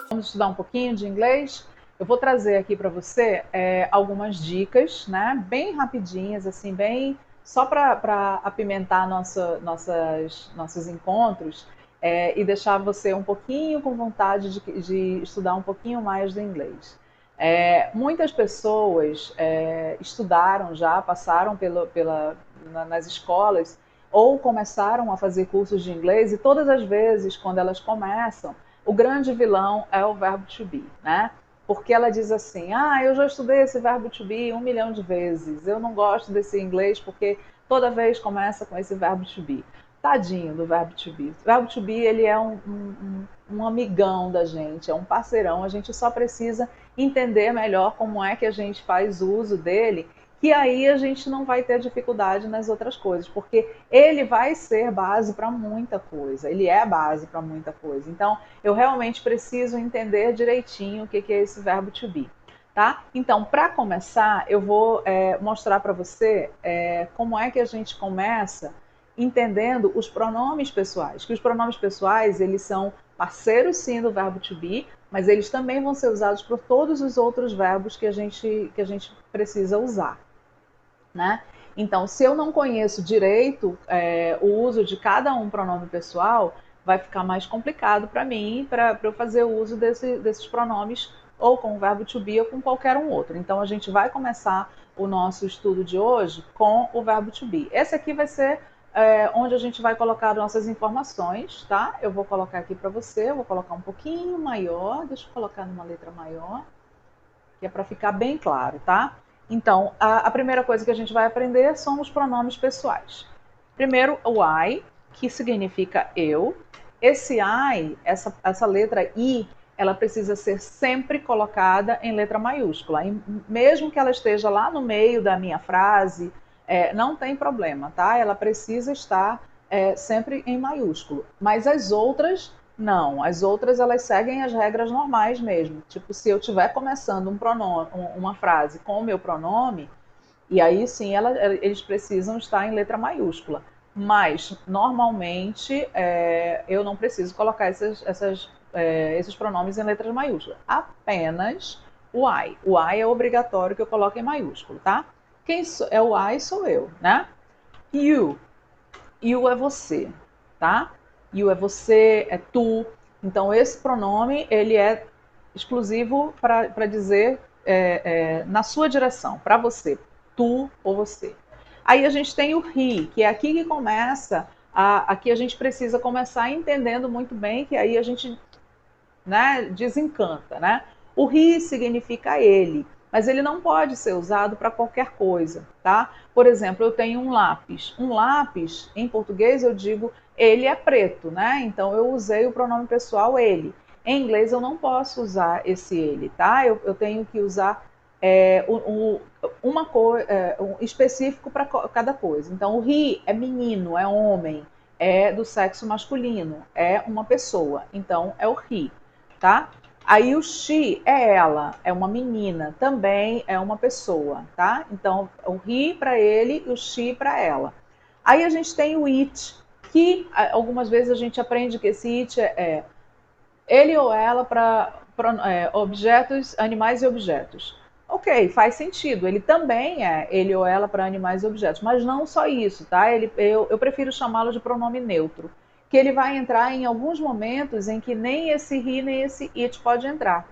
Vamos estudar um pouquinho de inglês? Eu vou trazer aqui para você algumas dicas, né? Bem rapidinhas, assim, bem só para apimentar nossos encontros e deixar você um pouquinho com vontade de estudar um pouquinho mais do inglês. Muitas pessoas estudaram já, passaram nas escolas ou começaram a fazer cursos de inglês e todas as vezes, quando elas começam, o grande vilão é o verbo to be, né? Porque ela diz assim, eu já estudei esse verbo to be 1 milhão de vezes, eu não gosto desse inglês porque toda vez começa com esse verbo to be. Tadinho do verbo to be. O verbo to be, ele é um amigão da gente, é um parceirão, a gente só precisa entender melhor como é que a gente faz uso dele, que aí a gente não vai ter dificuldade nas outras coisas, porque ele vai ser base para muita coisa, ele é base para muita coisa. Então, eu realmente preciso entender direitinho o que é esse verbo to be. Tá? Então, para começar, eu vou mostrar para você como é que a gente começa entendendo os pronomes pessoais. Que os pronomes pessoais, eles são parceiros sim do verbo to be, mas eles também vão ser usados por todos os outros verbos que a gente precisa usar. Né? Então, se eu não conheço direito o uso de cada um pronome pessoal, vai ficar mais complicado para mim, para eu fazer o uso desses pronomes, ou com o verbo to be ou com qualquer um outro. Então, a gente vai começar o nosso estudo de hoje com o verbo to be. Esse aqui vai ser onde a gente vai colocar nossas informações, tá? Eu vou colocar aqui para você, eu vou colocar um pouquinho maior, deixa eu colocar numa letra maior, que é para ficar bem claro, tá? Então, a primeira coisa que a gente vai aprender são os pronomes pessoais. Primeiro, o I, que significa eu. Esse I, essa letra I, ela precisa ser sempre colocada em letra maiúscula. E mesmo que ela esteja lá no meio da minha frase, não tem problema, tá? Ela precisa estar sempre em maiúsculo. Mas as outras não, as outras elas seguem as regras normais mesmo. Tipo, se eu estiver começando uma frase com o meu pronome, e aí sim eles precisam estar em letra maiúscula. Mas, normalmente, eu não preciso colocar esses pronomes em letras maiúsculas. Apenas o I. O I é obrigatório que eu coloque em maiúsculo, tá? Quem é o I sou eu, né? You. You é você, tá? You é você, é tu. Então, esse pronome, ele é exclusivo para dizer na sua direção, para você, tu ou você. Aí a gente tem o he, que é aqui que começa, aqui a gente precisa começar entendendo muito bem, que aí a gente desencanta, né? O he significa ele, mas ele não pode ser usado para qualquer coisa, tá? Por exemplo, eu tenho um lápis. Um lápis, em português eu digo ele é preto, né? Então eu usei o pronome pessoal ele. Em inglês eu não posso usar esse ele, tá? Eu tenho que usar um específico para cada coisa. Então o he é menino, é homem, é do sexo masculino, é uma pessoa. Então é o he, tá? Aí o she é ela, é uma menina, também é uma pessoa, tá? Então o he para ele e o she para ela. Aí a gente tem o it, que algumas vezes a gente aprende que esse it é ele ou ela para objetos, animais e objetos. Ok, faz sentido. Ele também é ele ou ela para animais e objetos, mas não só isso, tá? Eu prefiro chamá-lo de pronome neutro, que ele vai entrar em alguns momentos em que nem esse he nem esse it pode entrar.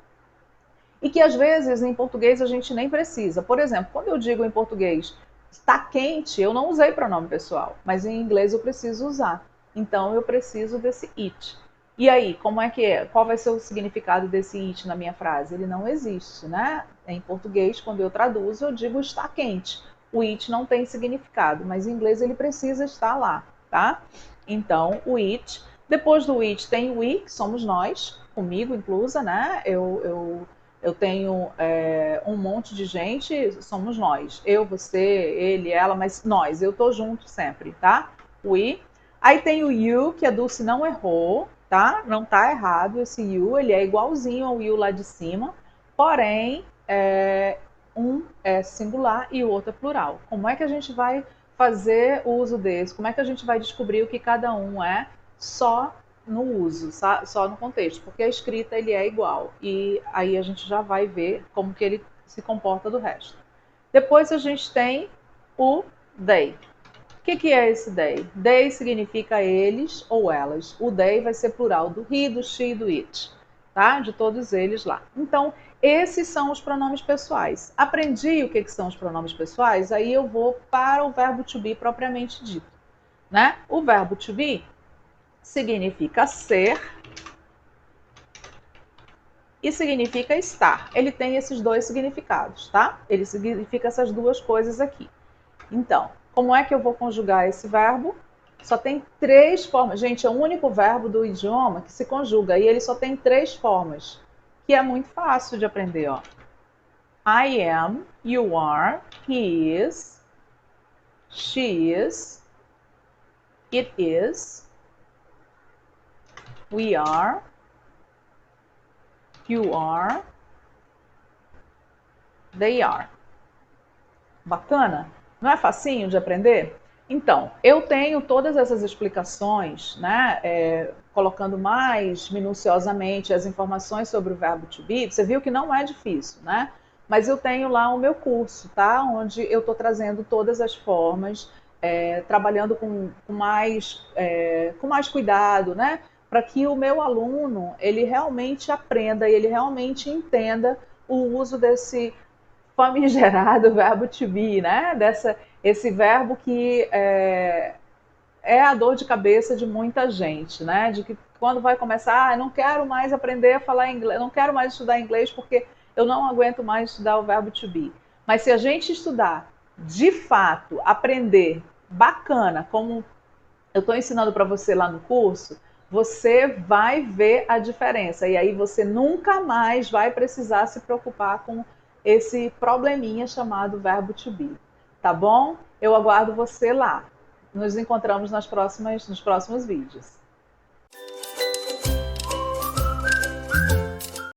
E que às vezes em português a gente nem precisa. Por exemplo, quando eu digo em português está quente, eu não usei pronome pessoal, mas em inglês eu preciso usar. Então eu preciso desse it. E aí, como é que é? Qual vai ser o significado desse it na minha frase? Ele não existe, né? Em português, quando eu traduzo, eu digo está quente. O it não tem significado, mas em inglês ele precisa estar lá, tá? Então, o it. Depois do it tem o we, que somos nós, comigo inclusa, né? Eu tenho um monte de gente, somos nós. Eu, você, ele, ela, mas nós. Eu tô junto sempre, tá? We. Aí tem o you, que a Dulce não errou, tá? Não tá errado esse you, ele é igualzinho ao you lá de cima, porém, um é singular e o outro é plural. Como é que a gente vai fazer o uso desse? Como é que a gente vai descobrir o que cada um é só no uso, só no contexto? Porque a escrita ele é igual e aí a gente já vai ver como que ele se comporta do resto. Depois a gente tem o they. O que é esse they? They significa eles ou elas. O they vai ser plural do he, do she e do it, tá? De todos eles lá. Então, esses são os pronomes pessoais. Aprendi o que são os pronomes pessoais, aí eu vou para o verbo to be propriamente dito, né? O verbo to be significa ser e significa estar. Ele tem esses dois significados, tá? Ele significa essas duas coisas aqui. Então, como é que eu vou conjugar esse verbo? Só tem 3 formas. Gente, é o único verbo do idioma que se conjuga e ele só tem 3 formas, que é muito fácil de aprender, ó. I am, you are, he is, she is, it is, we are, you are, they are. Bacana? Não é facinho de aprender? Então, eu tenho todas essas explicações, né, colocando mais minuciosamente as informações sobre o verbo to be. Você viu que não é difícil, né? Mas eu tenho lá o meu curso, tá? Onde eu estou trazendo todas as formas, trabalhando com mais cuidado, né? Para que o meu aluno ele realmente aprenda e ele realmente entenda o uso desse famigerado verbo to be, né? Esse verbo que é a dor de cabeça de muita gente, né? De que quando vai começar, não quero mais aprender a falar inglês, não quero mais estudar inglês porque eu não aguento mais estudar o verbo to be. Mas se a gente estudar, de fato, aprender bacana, como eu estou ensinando para você lá no curso, você vai ver a diferença. E aí você nunca mais vai precisar se preocupar com esse probleminha chamado verbo to be. Tá bom? Eu aguardo você lá. Nos encontramos nos próximos vídeos.